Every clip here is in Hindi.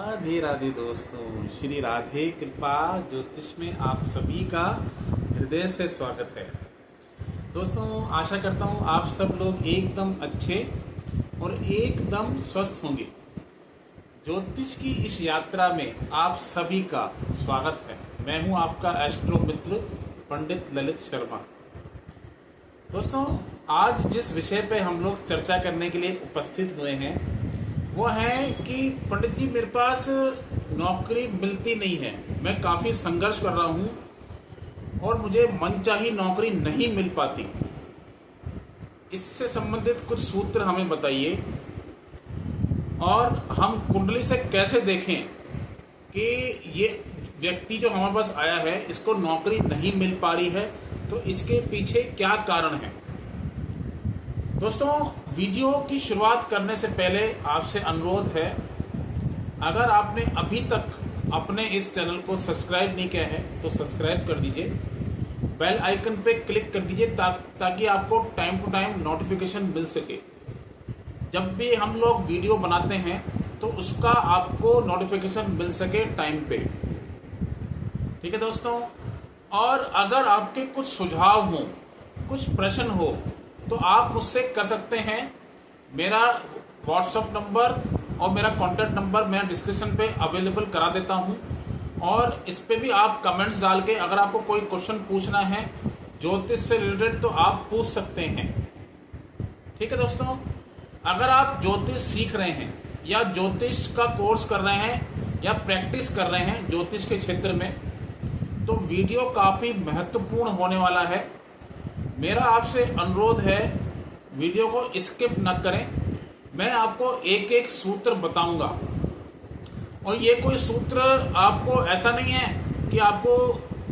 राधे राधे दोस्तों, श्री राधे कृपा ज्योतिष में आप सभी का हृदय से स्वागत है। दोस्तों, आशा करता हूँ आप सब लोग एकदम अच्छे और एकदम स्वस्थ होंगे। ज्योतिष की इस यात्रा में आप सभी का स्वागत है। मैं हूँ आपका एस्ट्रो मित्र पंडित ललित शर्मा। दोस्तों, आज जिस विषय पे हम लोग चर्चा करने के लिए उपस्थित हुए हैं वो है कि पंडित जी, मेरे पास नौकरी मिलती नहीं है। मैं काफ़ी संघर्ष कर रहा हूँ और मुझे मनचाही नौकरी नहीं मिल पाती। इससे संबंधित कुछ सूत्र हमें बताइए और हम कुंडली से कैसे देखें कि ये व्यक्ति जो हमारे पास आया है इसको नौकरी नहीं मिल पा रही है, तो इसके पीछे क्या कारण है। दोस्तों, वीडियो की शुरुआत करने से पहले आपसे अनुरोध है, अगर आपने अभी तक अपने इस चैनल को सब्सक्राइब नहीं किया है तो सब्सक्राइब कर दीजिए, बेल आइकन पे क्लिक कर दीजिए ताकि आपको टाइम टू टाइम नोटिफिकेशन मिल सके। जब भी हम लोग वीडियो बनाते हैं तो उसका आपको नोटिफिकेशन मिल सके टाइम पे। ठीक है दोस्तों, और अगर आपके कुछ सुझाव हो, कुछ प्रश्न हो, तो आप मुझसे कर सकते हैं। मेरा व्हाट्सएप नंबर और मेरा कॉन्टैक्ट नंबर मैं डिस्क्रिप्शन पे अवेलेबल करा देता हूं, और इस पे भी आप कमेंट्स डाल के अगर आपको कोई क्वेश्चन पूछना है ज्योतिष से रिलेटेड तो आप पूछ सकते हैं। ठीक है दोस्तों, अगर आप ज्योतिष सीख रहे हैं या ज्योतिष का कोर्स कर रहे हैं या प्रैक्टिस कर रहे हैं ज्योतिष के क्षेत्र में, तो वीडियो काफ़ी महत्वपूर्ण होने वाला है। मेरा आपसे अनुरोध है, वीडियो को स्किप न करें। मैं आपको एक एक सूत्र बताऊंगा, और ये कोई सूत्र आपको ऐसा नहीं है कि आपको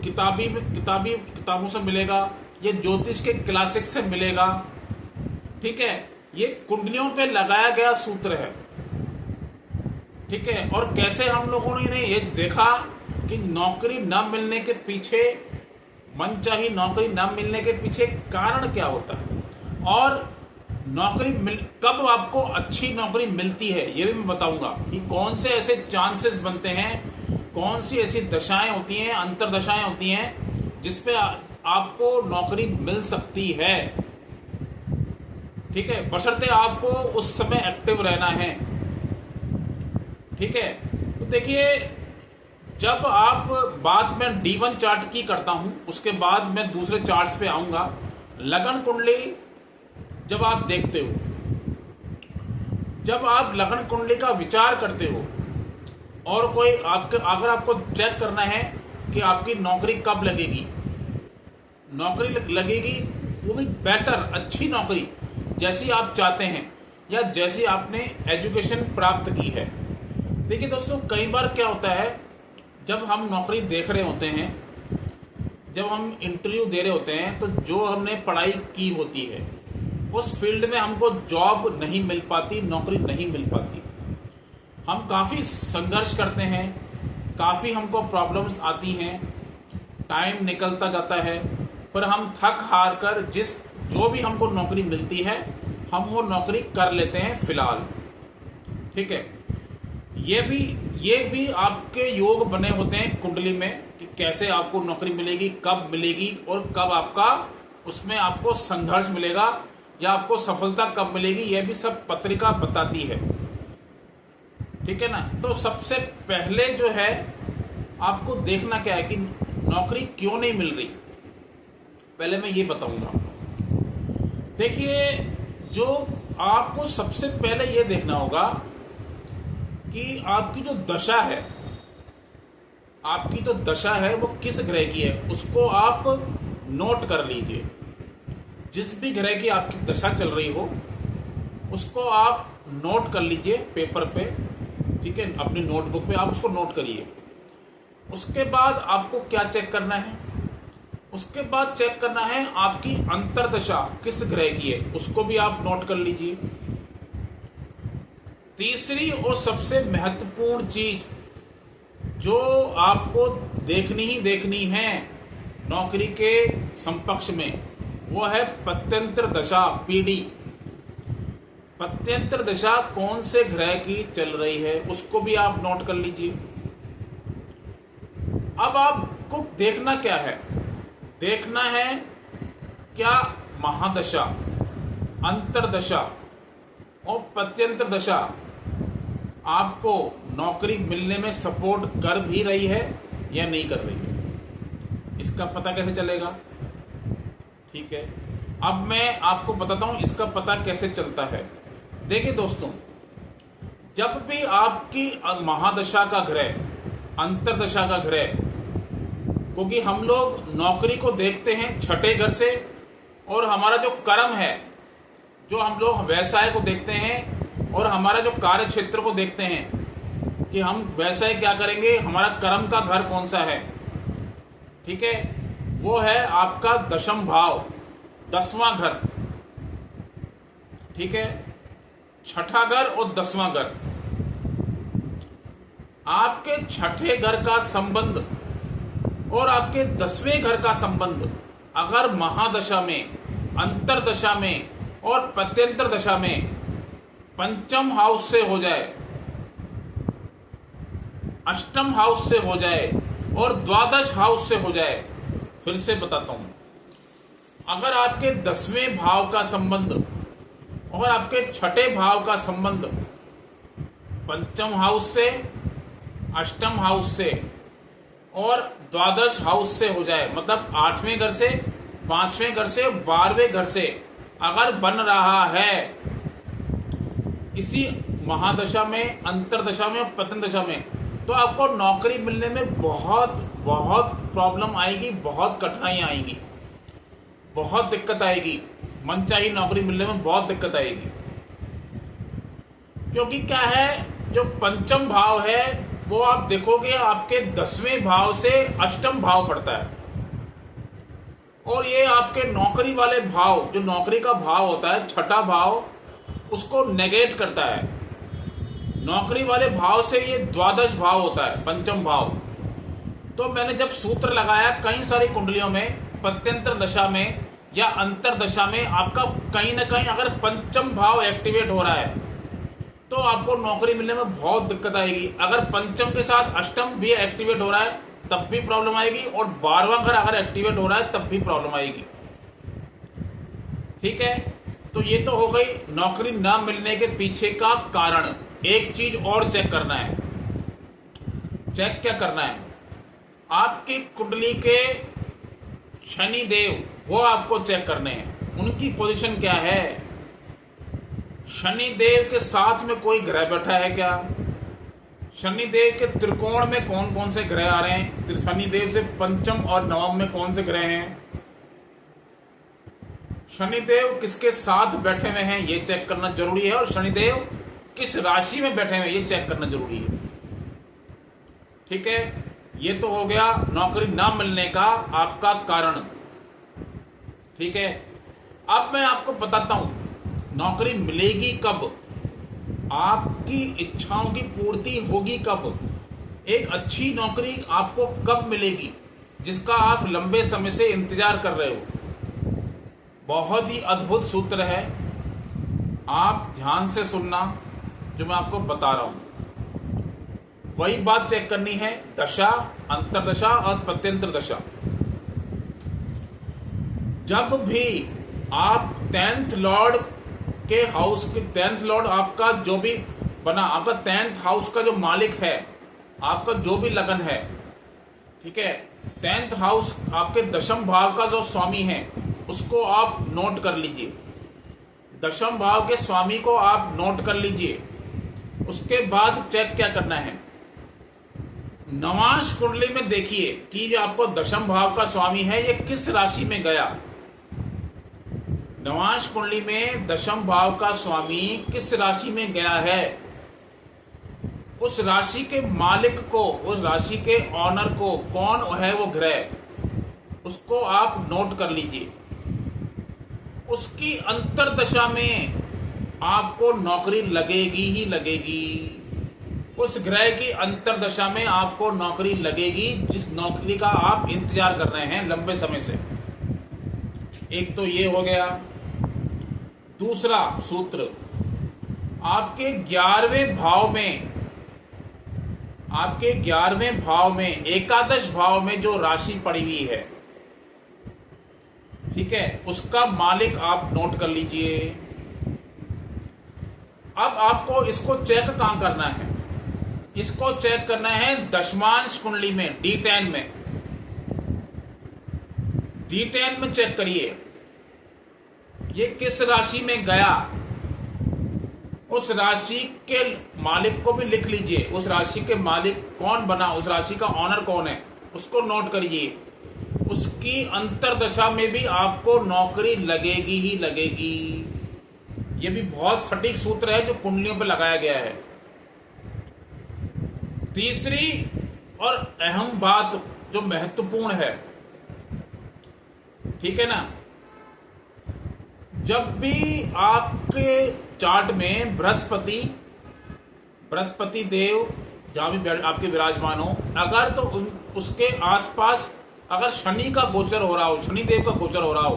किताबों से मिलेगा, ये ज्योतिष के क्लासिक से मिलेगा। ठीक है, ये कुंडलियों पे लगाया गया सूत्र है। ठीक है, और कैसे हम लोगों ने ये देखा कि नौकरी न मिलने के पीछे, मनचाही नौकरी न मिलने के पीछे कारण क्या होता है, और कब आपको अच्छी नौकरी मिलती है ये भी मैं बताऊंगा कि कौन से ऐसे चांसेस बनते हैं, कौन सी ऐसी दशाएं होती हैं, अंतरदशाएं होती हैं जिसपे आपको नौकरी मिल सकती है। ठीक है, बशर्ते आपको उस समय एक्टिव रहना है। ठीक है, तो देखिए, जब आप बात मैं D1 चार्ट की करता हूं, उसके बाद मैं दूसरे चार्ट्स पे आऊंगा। लगन कुंडली जब आप देखते हो, जब आप लगन कुंडली का विचार करते हो और कोई अगर आपको चेक करना है कि आपकी नौकरी कब लगेगी, नौकरी लगेगी वो भी बेटर, अच्छी नौकरी जैसी आप चाहते हैं या जैसी आपने एजुकेशन प्राप्त की है। देखिए दोस्तों, कई बार क्या होता है, जब हम नौकरी देख रहे होते हैं, जब हम इंटरव्यू दे रहे होते हैं, तो जो हमने पढ़ाई की होती है उस फील्ड में हमको जॉब नहीं मिल पाती, नौकरी नहीं मिल पाती। हम काफ़ी संघर्ष करते हैं, काफ़ी हमको प्रॉब्लम्स आती हैं, टाइम निकलता जाता है, फिर हम थक हार कर जो भी हमको नौकरी मिलती है हम वो नौकरी कर लेते हैं फिलहाल। ठीक है, ये भी आपके योग बने होते हैं कुंडली में कि कैसे आपको नौकरी मिलेगी, कब मिलेगी, और कब आपका उसमें आपको संघर्ष मिलेगा या आपको सफलता कब मिलेगी, यह भी सब पत्रिका बताती है। ठीक है ना। तो सबसे पहले जो है आपको देखना क्या है कि नौकरी क्यों नहीं मिल रही, पहले मैं ये बताऊंगा। देखिए, जो आपको सबसे पहले ये देखना होगा कि आपकी जो दशा है, आपकी जो दशा है वो किस ग्रह की है, उसको आप नोट कर लीजिए। जिस भी ग्रह की आपकी दशा चल रही हो उसको आप नोट कर लीजिए पेपर पे। ठीक है, अपनी नोटबुक पे आप उसको नोट करिए। उसके बाद आपको क्या चेक करना है, उसके बाद चेक करना है आपकी अंतर्दशा किस ग्रह की है, उसको भी आप नोट कर लीजिए। तीसरी और सबसे महत्वपूर्ण चीज जो आपको देखनी ही देखनी है नौकरी के समपक्ष में, वो है पत्यंतर दशा, पीडी। पत्यंतर दशा कौन से ग्रह की चल रही है उसको भी आप नोट कर लीजिए। अब आपको देखना क्या है, देखना है क्या महादशा, अंतरदशा और पत्यंतर दशा आपको नौकरी मिलने में सपोर्ट कर भी रही है या नहीं कर रही है, इसका पता कैसे चलेगा। ठीक है, अब मैं आपको बताता हूं इसका पता कैसे चलता है। देखिए दोस्तों, जब भी आपकी महादशा का ग्रह, अंतरदशा का ग्रह, क्योंकि हम लोग नौकरी को देखते हैं छठे घर से, और हमारा जो कर्म है, जो हम लोग व्यवसाय को देखते हैं और हमारा जो कार्य क्षेत्र को देखते हैं कि हम व्यवसाय क्या करेंगे, हमारा कर्म का घर कौन सा है। ठीक है, वो है आपका दशम भाव, 10वां घर। ठीक है, छठा घर और 10वां घर। आपके छठे घर का संबंध और आपके 10वें घर का संबंध अगर महादशा में, अंतरदशा में और पत्यंतर दशा में पंचम हाउस से हो जाए, अष्टम हाउस से हो जाए और द्वादश हाउस से हो जाए, फिर से बताता हूं, अगर आपके 10वें भाव का संबंध और आपके छठे भाव का संबंध पंचम हाउस से, अष्टम हाउस से और द्वादश हाउस से हो जाए, मतलब 8वें घर से, 5वें घर से, 12वें घर से अगर बन रहा है इसी महादशा में, अंतरदशा में और पतन दशा में, तो आपको नौकरी मिलने में बहुत बहुत प्रॉब्लम आएगी, बहुत कठिनाई आएगी, बहुत दिक्कत आएगी। मनचाही नौकरी मिलने में बहुत दिक्कत आएगी, क्योंकि क्या है, जो पंचम भाव है वो आप देखोगे आपके 10वें भाव से अष्टम भाव पड़ता है, और ये आपके नौकरी वाले भाव, जो नौकरी का भाव होता है छठा भाव, उसको नेगेट करता है। नौकरी वाले भाव से ये द्वादश भाव होता है, पंचम भाव। तो मैंने जब सूत्र लगाया कई सारी कुंडलियों में, पत्यंतर दशा में या अंतर दशा में, आपका कहीं ना कहीं अगर पंचम भाव एक्टिवेट हो रहा है तो आपको नौकरी मिलने में बहुत दिक्कत आएगी। अगर पंचम के साथ अष्टम भी एक्टिवेट हो रहा है तब भी प्रॉब्लम आएगी, और 12वां घर अगर एक्टिवेट हो रहा है तब भी प्रॉब्लम आएगी। ठीक है, तो ये तो हो गई नौकरी ना मिलने के पीछे का कारण। एक चीज और चेक करना है। चेक क्या करना है, आपकी कुंडली के शनि देव, वो आपको चेक करने हैं, उनकी पोजीशन क्या है। शनि देव के साथ में कोई ग्रह बैठा है क्या, शनि देव के त्रिकोण में कौन कौन से ग्रह आ रहे हैं, शनि देव से पंचम और नवम में कौन से ग्रह हैं, शनिदेव किसके साथ बैठे हुए हैं ये चेक करना जरूरी है, और शनिदेव किस राशि में बैठे हुए हैं ये चेक करना जरूरी है। ठीक है, ये तो हो गया नौकरी ना मिलने का आपका कारण। ठीक है, अब मैं आपको बताता हूं नौकरी मिलेगी कब, आपकी इच्छाओं की पूर्ति होगी कब, एक अच्छी नौकरी आपको कब मिलेगी जिसका आप लंबे समय से इंतजार कर रहे हो। बहुत ही अद्भुत सूत्र है, आप ध्यान से सुनना जो मैं आपको बता रहा हूं। वही बात चेक करनी है, दशा, अंतरदशा और पत्यंतर दशा। जब भी आप 10th लॉर्ड के हाउस के 10th लॉर्ड आपका जो भी बना, आपका 10th हाउस का जो मालिक है, आपका जो भी लगन है, ठीक है, 10th हाउस आपके दशम भाव का जो स्वामी है उसको आप नोट कर लीजिए। दशम भाव के स्वामी को आप नोट कर लीजिए। उसके बाद चेक क्या करना है, नवांश कुंडली में देखिए कि जो आपको दशम भाव का स्वामी है ये किस राशि में गया। नवांश कुंडली में दशम भाव का स्वामी किस राशि में गया है, उस राशि के मालिक को, उस राशि के ऑनर को, कौन है वो ग्रह, उसको आप नोट कर लीजिए। उसकी अंतरदशा में आपको नौकरी लगेगी ही लगेगी। उस ग्रह की अंतरदशा में आपको नौकरी लगेगी जिस नौकरी का आप इंतजार कर रहे हैं लंबे समय से। एक तो ये हो गया। दूसरा सूत्र, आपके 11वें भाव में, आपके 11वें भाव में, एकादश भाव में जो राशि पड़ी हुई है, ठीक है, उसका मालिक आप नोट कर लीजिए। अब आपको इसको चेक कहां करना है? इसको चेक करना है दशमांश कुंडली में, D10 में। D10 में चेक करिए ये किस राशि में गया। उस राशि के मालिक को भी लिख लीजिए, उस राशि के मालिक कौन बना, उस राशि का ऑनर कौन है, उसको नोट करिए। उसकी अंतरदशा में भी आपको नौकरी लगेगी ही लगेगी। ये भी बहुत सटीक सूत्र है जो कुंडलियों पर लगाया गया है। तीसरी और अहम बात जो महत्वपूर्ण है, ठीक है ना, जब भी आपके चार्ट में बृहस्पति देव जहां भी आपके विराजमान हो, अगर तो उसके आसपास अगर शनि का गोचर हो रहा हो, शनि देव का गोचर हो रहा हो,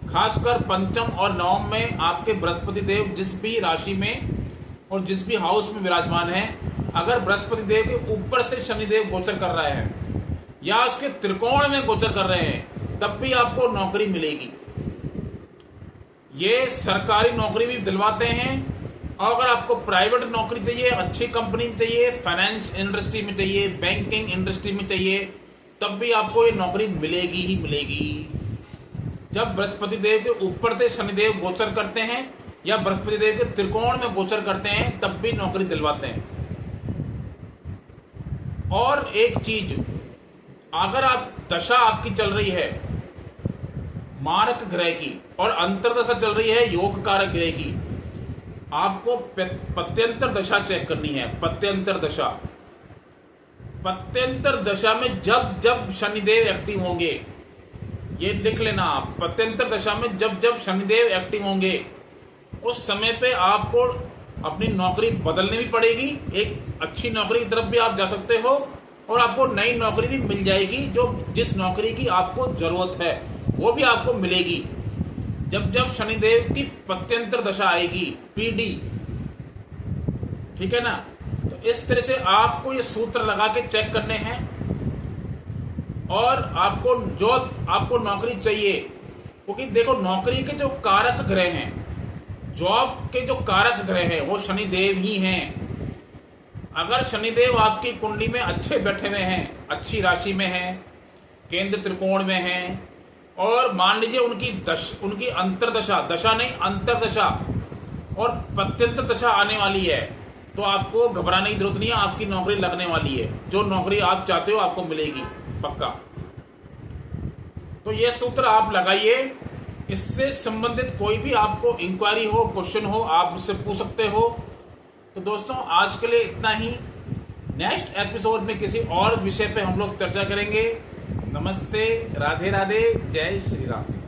खासकर पंचम और नवम में आपके बृहस्पति देव जिस भी राशि में और जिस भी हाउस में विराजमान है, अगर बृहस्पति देव के ऊपर से शनि देव गोचर कर रहे हैं या उसके त्रिकोण में गोचर कर रहे हैं, तब भी आपको नौकरी मिलेगी। ये सरकारी नौकरी भी दिलवाते हैं, और अगर आपको प्राइवेट नौकरी चाहिए, अच्छी कंपनी में चाहिए, फाइनेंस इंडस्ट्री में चाहिए, बैंकिंग इंडस्ट्री में चाहिए, तब भी आपको ये नौकरी मिलेगी ही मिलेगी। जब बृहस्पति देव के ऊपर से शनिदेव गोचर करते हैं या बृहस्पति देव के त्रिकोण में गोचर करते हैं, तब भी नौकरी दिलवाते हैं। और एक चीज, अगर आप दशा आपकी चल रही है मारक ग्रह की और अंतरदशा चल रही है योग कारक ग्रह की, आपको पत्यंतर दशा चेक करनी है। पत्यंतर दशा में जब जब शनिदेव एक्टिव होंगे, ये लिख लेना आप, पत्यंतर दशा में जब जब शनिदेव एक्टिव होंगे, उस समय पे आपको अपनी नौकरी बदलनी भी पड़ेगी। एक अच्छी नौकरी की तरफ भी आप जा सकते हो और आपको नई नौकरी भी मिल जाएगी। जो जिस नौकरी की आपको जरूरत है वो भी आपको मिलेगी जब जब शनिदेव की पत्यंतर दशा आएगी, PD, ठीक है ना। तो इस तरह से आपको ये सूत्र लगा के चेक करने हैं। और आपको नौकरी चाहिए, क्योंकि देखो नौकरी के जो कारक ग्रह हैं, जॉब के जो कारक ग्रह हैं, वो शनिदेव ही हैं। अगर शनिदेव आपकी कुंडली में अच्छे बैठे हुए हैं, अच्छी राशि में हैं, केंद्र त्रिकोण में हैं, और मान लीजिए उनकी अंतरदशा, दशा नहीं अंतरदशा और पत्यंतर दशा आने वाली है, तो आपको घबराने की जरूरत नहीं है, आपकी नौकरी लगने वाली है। जो नौकरी आप चाहते हो आपको मिलेगी पक्का। तो ये सूत्र आप लगाइए। इससे संबंधित कोई भी आपको इंक्वायरी हो, क्वेश्चन हो, आप मुझसे पूछ सकते हो। तो दोस्तों आज के लिए इतना ही। नेक्स्ट एपिसोड में किसी और विषय पे हम लोग चर्चा करेंगे। नमस्ते, राधे राधे, जय श्री राम।